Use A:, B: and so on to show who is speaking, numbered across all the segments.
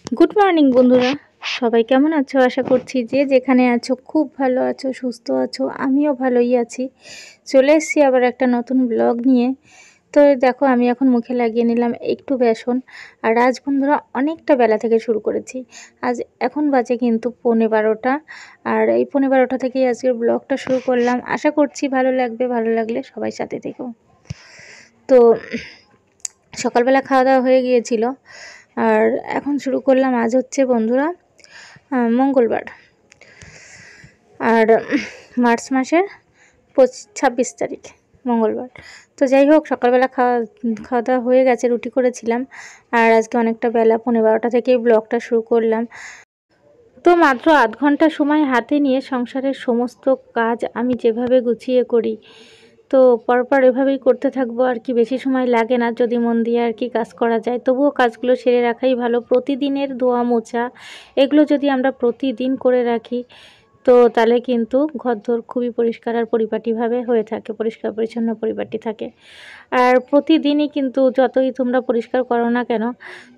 A: Good morning বন্ধুরা, সবাই কেমন আছো? আশা করছি যে যেখানে আছো খুব ভালো আছো, সুস্থ আছো। আমিও ভালোই আছি। চলে এসেছি আবার একটা নতুন ব্লগ নিয়ে। তো দেখো, আমি এখন মুখে লাগিয়ে নিলাম একটু বেসন। আর আজ বন্ধুরা অনেকটা বেলা থেকে শুরু করেছি। আজ এখন বাজে কিন্তু 12:15। আর এই 12:15 থেকেই আজকের ব্লগটা শুরু করলাম। আশা করছি ভালো লাগবে, ভালো লাগলে সবাই সাথে থেকো। তো সকালবেলা খাওয়া দাওয়া হয়ে গিয়েছিল। আর এখন শুরু করলাম। আজ হচ্ছে বন্ধুরা মঙ্গলবার, আর মার্চ মাসের 26 তারিখ মঙ্গলবার। তো যাই হোক, সকালবেলা খাওয়া দাওয়া হয়ে গেছে, রুটি করেছিলাম। আর আজকে অনেকটা বেলা, 12:15 থেকেই ব্লগটা শুরু করলাম। তো মাত্র আধ ঘন্টা সময় হাতে নিয়ে সংসারের সমস্ত কাজ আমি যেভাবে গুছিয়ে করি, তো পরপর এভাবেই করতে থাকবো আর কি। বেশি সময় লাগে না যদি মন দিয়ে আর কি কাজ করা যায়। তবুও কাজগুলো সেরে রাখাই ভালো। প্রতিদিনের ধোয়া মোছা এগুলো যদি আমরা প্রতিদিন করে রাখি, তো তাহলে কিন্তু ঘরদোর খুবই পরিষ্কার আর পরিপাটিভাবে হয়ে থাকে, পরিষ্কার পরিচ্ছন্ন পরিপাটি থাকে। আর প্রতিদিনই কিন্তু যতই তোমরা পরিষ্কার করো না কেন,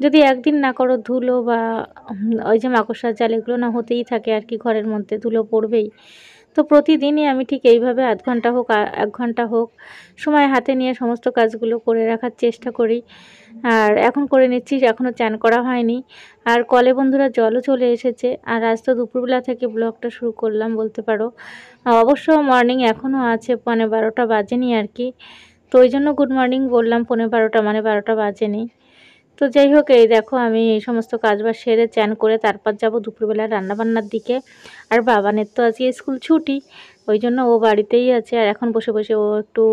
A: যদি একদিন না করো, ধুলো বা ওই যে মাকড়সার জাল এগুলো না হতেই থাকে আর কি, ঘরের মধ্যে ধুলো পড়বেই। তো প্রতিদিনই আমি ঠিক এইভাবে আধ ঘন্টা হোক 1 ঘন্টা হোক সময় হাতে নিয়ে সমস্ত কাজগুলো করে রাখার চেষ্টা করি। আর এখন করে নিচ্ছি, এখনও চান করা হয়নি। আর কলে বন্ধুরা জলও চলে এসেছে। আর আজ তো দুপুরবেলা থেকে ব্লগটা শুরু করলাম বলতে পারো। অবশ্য মর্নিং এখনও আছে, 12:15 বাজেনি আর কি। তো ওই জন্য গুড মর্নিং বললাম, 12:15 মানে 12টা বাজেনি। তো যাই হোক, এই দেখো আমি এই সমস্ত কাজবাজ সেরে চান করে তারপর যাব দুপুরবেলা রান্নাবান্নার দিকে। আর বাবানের তো আজকে স্কুল ছুটি, ওই জন্য ও বাড়িতেই আছে। আর এখন বসে বসে ও একটু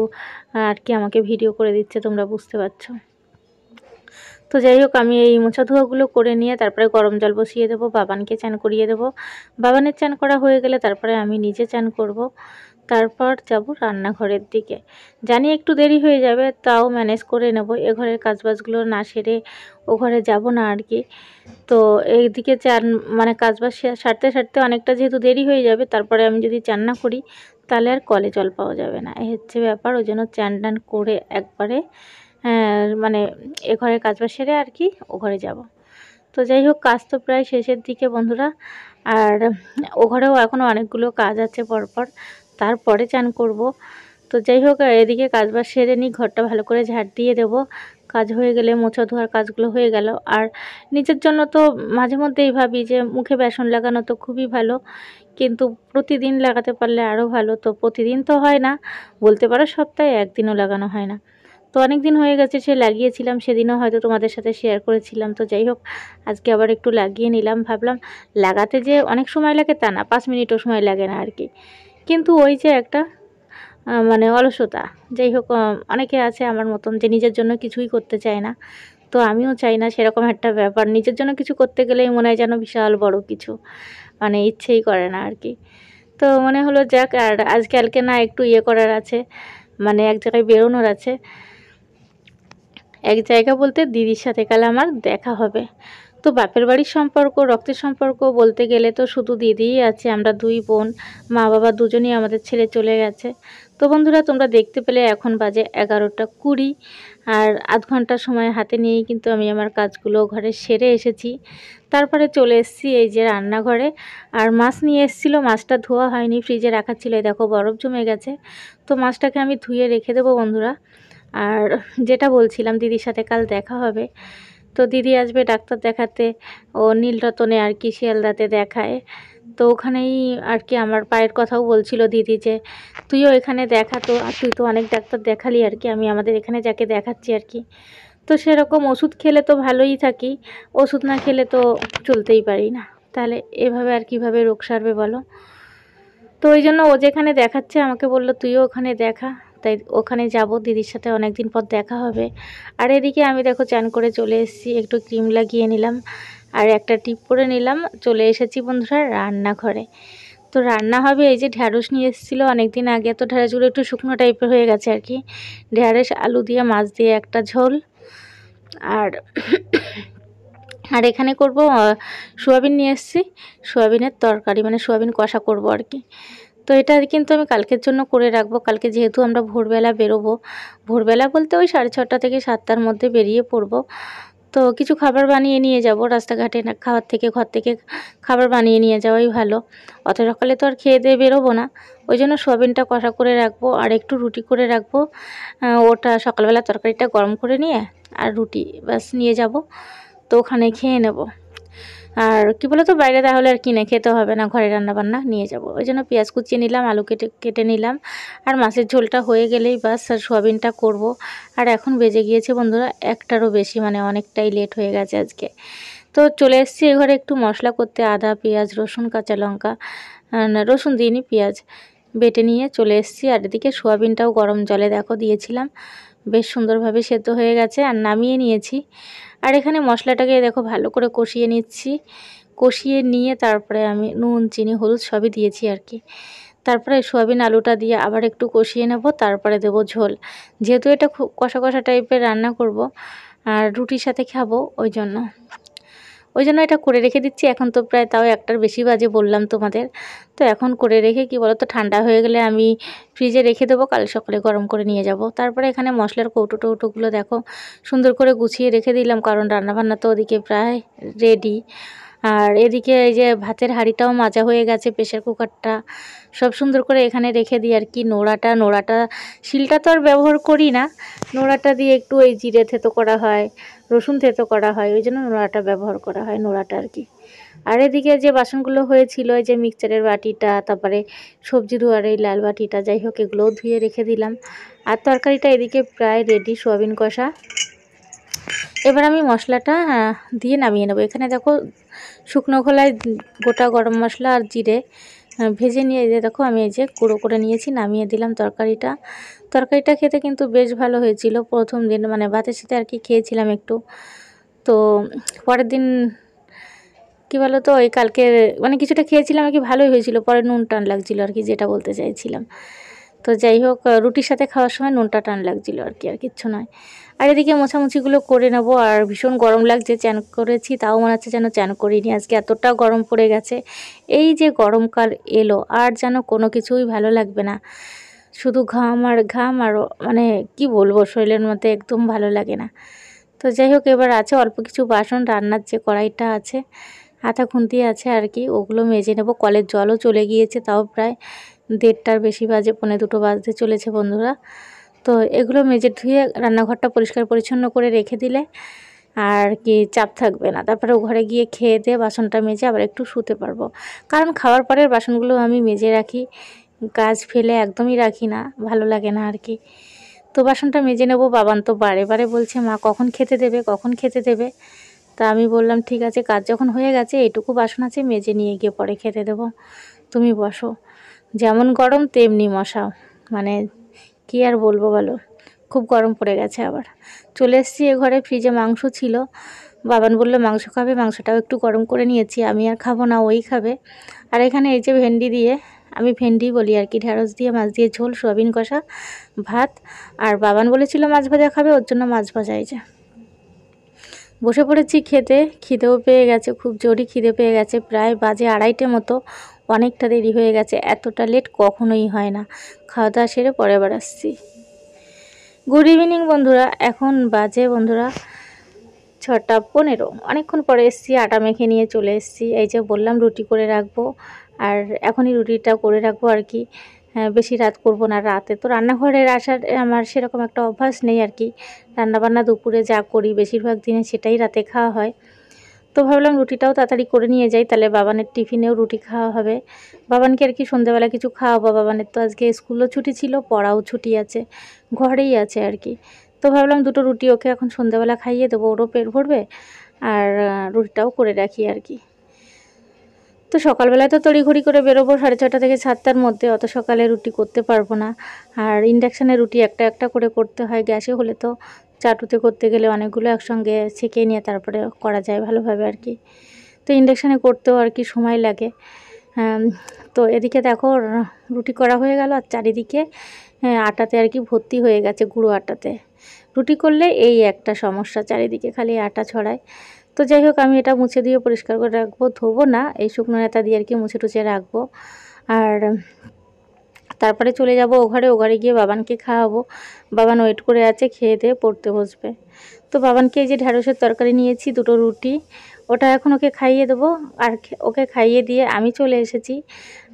A: আর কি আমাকে ভিডিও করে দিচ্ছে, তোমরা বুঝতে পারছো। তো যাই হোক, আমি এই মোছা ধোয়াগুলো করে নিয়ে তারপরে গরম জল বসিয়ে দেবো, বাবানকে চান করিয়ে দেবো। বাবানের চান করা হয়ে গেলে তারপরে আমি নিজে চান করব। তারপর যাব রান্নাঘরের দিকে। জানি একটু দেরি হয়ে যাবে, তাও ম্যানেজ করে নেব। এ ঘরের কাজবাজগুলো না সেরে ও ঘরে যাব না আর কি। তো এইদিকে চান মানে কাজবাজ সারতে সারতে অনেকটা যেহেতু দেরি হয়ে যাবে, তারপরে আমি যদি চান না করি তাহলে আর কলে জল পাওয়া যাবে না, এই হচ্ছে ব্যাপার। ওই জন্য চান টান করে একবারে মানে এ ঘরের কাজবাজ সেরে আর কি ও ঘরে যাব। তো যাই হোক, কাজ তো প্রায় শেষের দিকে বন্ধুরা। আর ও ঘরেও এখনও অনেকগুলো কাজ আছে পরপর, তারপরে চান করব। তো যাই হোক, এদিকে কাজবাজ সেরে নিই, ঘরটা ভালো করে ঝাড় দিয়ে দেবো। কাজ হয়ে গেলে মোছা ধোয়ার কাজগুলো হয়ে গেল। আর নিজের জন্য তো মাঝে মধ্যেই ভাবি যে মুখে বেসন লাগানো তো খুবই ভালো, কিন্তু প্রতিদিন লাগাতে পারলে আরও ভালো। তো প্রতিদিন তো হয় না, বলতে পারো সপ্তাহে একদিনও লাগানো হয় না। তো অনেক দিন হয়ে গেছে সে লাগিয়েছিলাম, সেদিনও হয়তো তোমাদের সাথে শেয়ার করেছিলাম। তো যাই হোক, আজকে আবার একটু লাগিয়ে নিলাম। ভাবলাম লাগাতে যে অনেক সময় লাগে তা না, 5 মিনিটও সময় লাগে না আর কি। কিন্তু ওই যে একটা মানে অলসতা। যাই হোক, অনেকে আছে আমার মতন যে নিজের জন্য কিছুই করতে চায় না। তো আমিও চাই না সেরকম একটা ব্যাপার। নিজের জন্য কিছু করতে গেলেই মনে হয় যেন বিশাল বড় কিছু, মানে ইচ্ছেই করে না আর কি। তো মনে হলো যাক, আর আজকালকে না একটু ইয়ে করার আছে, মানে এক জায়গায় বেরোনোর আছে। এক জায়গা বলতে দিদির সাথে কাল আমার দেখা হবে। তো বাপের বাড়ির সম্পর্ক, রক্তের সম্পর্ক বলতে গেলে তো শুধু দিদিই আছে। আমরা 2 বোন, মা বাবা দুজনেই আমাদের ছেড়ে চলে গেছে। তো বন্ধুরা, তোমরা দেখতে পেলে এখন বাজে 11:20। আর আধ ঘন্টা সময় হাতে নিয়েই কিন্তু আমি আমার কাজগুলো ঘরে সেরে এসেছি। তারপরে চলে এসেছি এই যে রান্নাঘরে। আর মাছ নিয়ে এসেছিলো, মাছটা ধোয়া হয়নি, ফ্রিজে রাখা ছিল। এই দেখো বরফ জমে গেছে। তো মাছটাকে আমি ধুয়ে রেখে দেবো বন্ধুরা। আর যেটা বলছিলাম, দিদির সাথে কাল দেখা হবে। তো দিদি আসবে ডাক্তার দেখাতে, ও নীলরতনে আর কি শিয়ালদাতে দেখায়। তো ওখানেই আর কি আমার পায়ের কথাও বলছিল দিদি যে তুইও এখানে দেখা, তো তুই তো অনেক ডাক্তার দেখালি আর কি, আমি আমাদের এখানে যাকে দেখাচ্ছি আর কি। তো সেরকম ওষুধ খেলে তো ভালোই থাকি, ওষুধ না খেলে তো চলতেই পারি না। তাহলে এভাবে আর কিভাবে রোগ সারবে বলো? তো ওই জন্য ও যেখানে দেখাচ্ছে আমাকে বলল তুইও ওখানে দেখা। তাই ওখানে যাব, দিদির সাথে অনেক দিন পর দেখা হবে। আর এদিকে আমি দেখো চান করে চলে এসেছি, একটু ক্রিম লাগিয়ে নিলাম আর একটা টিপ পরে নিলাম। চলে এসেছি বন্ধুরা রান্নাঘরে। তো রান্না হবে, এই যে ঢ্যাঁড়স নিয়ে এসেছিলো অনেক দিন আগে। তো ঢ্যাঁড়সগুলো একটু শুকনো টাইপের হয়ে গেছে আর কি। ঢ্যাঁড়স আলু দিয়ে মাছ দিয়ে একটা ঝোল। আর আর এখানে করব সোয়াবিন নিয়ে এসেছি, সোয়াবিনের তরকারি, মানে সোয়াবিন কষা করব আর কি। তো এটা কিন্তু আমি কালকের জন্য করে রাখবো। কালকে যেহেতু আমরা ভোরবেলা বেরোবো, ভোরবেলা বলতে ওই 6:30 থেকে 7টার মধ্যে বেরিয়ে পড়বো। তো কিছু খাবার বানিয়ে নিয়ে যাব, রাস্তাঘাটে না খাওয়ার থেকে ঘর থেকে খাবার বানিয়ে নিয়ে যাওয়াই ভালো। অত সকালে তো আর খেয়ে দিয়ে বেরোবো না, ওই জন্য সোয়াবিনটা কষা করে রাখবো আর একটু রুটি করে রাখবো। ওটা সকালবেলা তরকারিটা গরম করে নিয়ে আর রুটি ব্যাস নিয়ে যাব, তো ওখানে খেয়ে নেব। আর কি বলো তো, বাইরে তাহলে আর কিনে খেতে হবে না, ঘরে রান্নাবান্না নিয়ে যাব। ওই জন্য পেঁয়াজ কুচিয়ে নিলাম, আলু কেটে নিলাম, আর মাছের ঝোলটা হয়ে গেলেই বাস আর সোয়াবিনটা করব। আর এখন বেজে গিয়েছে বন্ধুরা 1টারও বেশি, মানে অনেকটাই লেট হয়ে গেছে আজকে। তো চলে এসেছি এঘরে একটু মশলা করতে, আদা পেঁয়াজ রসুন কাঁচা লঙ্কা, না রসুন দিইনি, পেঁয়াজ বেটে নিয়ে চলে এসেছি। আর এদিকে সোয়াবিনটাও গরম জলে দেখো দিয়েছিলাম, বেশ সুন্দরভাবে সেদ্ধ হয়ে গেছে আর নামিয়ে নিয়েছি। আর এখানে মশলাটাকে দেখো ভালো করে কষিয়ে নিচ্ছি, কষিয়ে নিয়ে তারপরে আমি নুন চিনি হলুদ সবই দিয়েছি আর কি। তারপরে সোয়াবিন আলুটা দিয়ে আবার একটু কষিয়ে নেব, তারপরে দেবো ঝোল। যেহেতু এটা খুব কষা কষা টাইপের রান্না করব আর রুটির সাথে খাবো, ওই জন্য এটা করে রেখে দিচ্ছি। এখন তো প্রায় তাও 1টার বেশি বাজে বললাম তোমাদের। তো এখন করে রেখে কি বলো তো, ঠান্ডা হয়ে গেলে আমি ফ্রিজে রেখে দেবো, কাল সকালে গরম করে নিয়ে যাব। তারপরে এখানে মশলার কৌটোগুলো দেখো সুন্দর করে গুছিয়ে রেখে দিলাম, কারণ রান্নাবান্না তো ওদিকে প্রায় রেডি। আর এদিকে এই যে ভাতের হাঁড়িটাও মাজা হয়ে গেছে, প্রেশার কুকারটা সব সুন্দর করে এখানে রেখে দিই আর কি। নোড়াটা শিলটা তো আর ব্যবহার করি না, নোড়াটা দিয়ে একটু ওই জিরে থেতো করা হয়, রসুন থেতো করা হয়, ওই জন্য নোড়াটা ব্যবহার করা হয়, নোড়াটা আর কি। আর এদিকে যে বাসনগুলো হয়েছিল, এই যে মিক্সচারের বাটিটা, তারপরে সবজি ধোয়ার এই লাল বাটিটা, যাই হোক এগুলোও ধুয়ে রেখে দিলাম। আর তরকারিটা এদিকে প্রায় রেডি, সোয়াবিন কষা। এবার আমি মশলাটা দিয়ে নামিয়ে নেব। এখানে দেখো শুকনো খোলায় গোটা গরম মশলা আর জিরে ভেজে নিয়ে দেখো আমি এই যে গুঁড়ো করে নিয়েছি, নামিয়ে দিলাম তরকারিটা খেতে কিন্তু বেশ ভালো হয়েছিল। প্রথম দিন মানে ভাতের সাথে আর কি খেয়েছিলাম একটু, তো পরের দিন কি বলো তো, ওই কালকে মানে কিছুটা খেয়েছিলাম আর কি, ভালোই হয়েছিল। পরে নুন টান লাগছিল আর কি, যেটা বলতে চাইছিলাম। তো যাই হোক, রুটির সাথে খাওয়ার সময় নুনটা টান লাগছিল আর কি, আর কিচ্ছু নয়। আর এদিকে মোছামুছিগুলো করে নেবো। আর ভীষণ গরম লাগছে, চ্যান করেছি তাও মনে হচ্ছে যেন চ্যান করিনি, আজকে এতটা গরম পড়ে গেছে। এই যে গরমকাল এলো আর যেন কোনো কিছুই ভালো লাগবে না, শুধু ঘাম আর ঘাম, আর মানে কি বলবো, শরীরের মধ্যে একদম ভালো লাগে না। তো যাই হোক, এবার আছে অল্প কিছু বাসন, রান্নার যে কড়াইটা আছে, আটা খুন্তি আছে আর কি, ওগুলো মেজে নেব। কলের জলও চলে গিয়েছে, তাও প্রায় 1:30টার বেশি বাজে, 1:45 বাজতে চলেছে বন্ধুরা। তো এগুলো মেজে ধুয়ে রান্নাঘরটা পরিষ্কার পরিচ্ছন্ন করে রেখে দিলে আর কি চাপ থাকবে না। তারপরে ঘরে গিয়ে খেয়ে দিয়ে বাসনটা মেজে আবার একটু শুতে পারবো, কারণ খাওয়ার পরের বাসনগুলো আমি মেজে রাখি, কাজ ফেলে একদমই রাখি না, ভালো লাগে না আর কি। তো বাসনটা মেজে নেব। বাবান তো বারে বারে বলছে মা কখন খেতে দেবে। তা আমি বললাম ঠিক আছে, কাজ যখন হয়ে গেছে এইটুকু বাসন আছে, মেজে নিয়ে গিয়ে পরে খেতে দেবো, তুমি বসো। যেমন গরম তেমনি মশা, মানে কি আর বলবো বলো, খুব গরম পড়ে গেছে। আবার চলে এসেছি এ ঘরে, ফ্রিজে মাংস ছিল, বাবান বললো মাংস খাবে, মাংসটাও একটু গরম করে নিয়েছি, আমি আর খাবো না, ওই খাবে। আর এখানে এই যে ভেন্ডি দিয়ে, আমি ভেন্ডি বলি আর কি, ঢেঁড়স দিয়ে মাছ দিয়ে ঝোল, সোয়াবিন কষা, ভাত। আর বাবান বলেছিল মাছ ভাজা খাবে, ওর জন্য মাছ ভাজা। এই যে বসে পড়েছি খেতে, খিদেও পেয়ে গেছে, খুব জোরই খিদে পেয়ে গেছে। প্রায় বাজে 2:30 মতো, অনেকটা দেরি হয়ে গেছে, এতটা লেট কখনোই হয় না। খাওয়া দাওয়া সেরে পরে আবার আসছি। গুড ইভিনিং বন্ধুরা, এখন বাজে বন্ধুরা 6:15, অনেকক্ষণ পরে এসেছি, আটা মেখে নিয়ে চলে এসেছি। এই যে বললাম রুটি করে রাখবো, আর এখনই রুটিটা করে রাখবো আর কি, বেশি রাত করব না। রাতে তো রান্নাঘরের আসার আমার সেরকম একটা অভ্যাস নেই আর কি, রান্নাবান্না দুপুরে যা করি বেশিরভাগ দিনে সেটাই রাতে খাওয়া হয়। তো ভাবলাম রুটিটাও তাড়াতাড়ি করে নিয়ে যাই, তাহলে বাবানের টিফিনেও রুটি খাওয়া হবে। বাবানকে আর কি সন্ধ্যাবেলা কিছু খাওয়াবো, বাবানের তো আজকে স্কুলও ছুটি ছিল, পড়াও ছুটি আছে, ঘরেই আছে আর কি। তো ভাবলাম 2টো রুটি ওকে এখন সন্ধ্যাবেলা খাইয়ে দেবো, ওরও পেট ভরবে, আর রুটিটাও করে রাখি আর কি। তো সকালবেলায় তো তড়িঘড়ি করে বেরোবো 6:30 থেকে 7টার মধ্যে, অত সকালে রুটি করতে পারবো না। আর ইন্ডাকশানে রুটি একটা একটা করে করতে হয়, গ্যাসে হলে তো চাটুতে করতে গেলে অনেকগুলো একসঙ্গে ছেঁকে নিয়ে তারপরে করা যায় ভালোভাবে আর কি। তো ইন্ডাকশানে করতেও আর কি সময় লাগে। তো এদিকে দেখো রুটি করা হয়ে গেল, আর চারিদিকে আটাতে আর কি ভর্তি হয়ে গেছে, গুঁড়ো আটাতে। রুটি করলে এই একটা সমস্যা, চারিদিকে খালি আটা ছড়ায়। তো যাই হোক, আমি এটা মুছে দিয়ে পরিষ্কার করে রাখবো, ধোবো না, এই শুকনো নেতা দিয়ে আর কি মুছে টুছে রাখবো। আর তারপরে চলে যাব ও ঘরে গিয়ে বাবানকে খাওয়াবো। বাবান ওয়েট করে আছে, খেয়ে দিয়ে পড়তে বসবে। তো বাবানকে এই যে ঢ্যাঁড়সের তরকারি নিয়েছি, 2টো রুটি, ওটা এখন ওকে খাইয়ে দেবো। আর ওকে খাইয়ে দিয়ে আমি চলে এসেছি।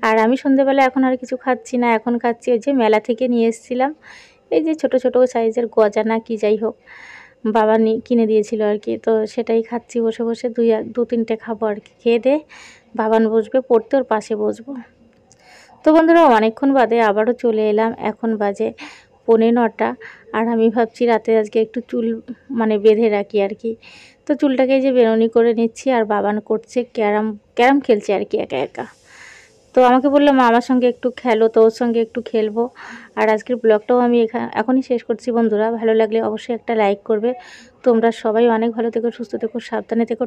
A: আর আমি সন্ধেবেলা এখন আর কিছু খাচ্ছি না, এখন খাচ্ছি ওই যে মেলা থেকে নিয়ে এসেছিলাম এই যে ছোট ছোট সাইজের গজা না কি যাই হোক, বাবা কিনে দিয়েছিল আর কি। তো সেটাই খাচ্ছি বসে বসে, 2-3টে খাবো আর কি। খেয়ে দিয়ে বাবান বসবে পড়তে, ওর পাশে বসবো। তো বন্ধুরা অনেকক্ষণ বাদে আবারও চলে এলাম, এখন বাজে 9:45। আর আমি ভাবছি রাতে আজকে একটু চুল বেঁধে রাখি আর কি। তো চুলটাকে যে বেরোনি করে নিচ্ছি, আর বাবান করছে ক্যারাম খেলছে আর কি একা একা। তো আমাকে বললো মা আমার সঙ্গে একটু খেলো, তো ওর সঙ্গে একটু খেলবো। আর আজকের ব্লগটাও আমি এখনই শেষ করছি বন্ধুরা। ভালো লাগলে অবশ্যই একটা লাইক করবে। তোমরা সবাই অনেক ভালো থেকো, সুস্থ থেকো, সাবধানে থেকো।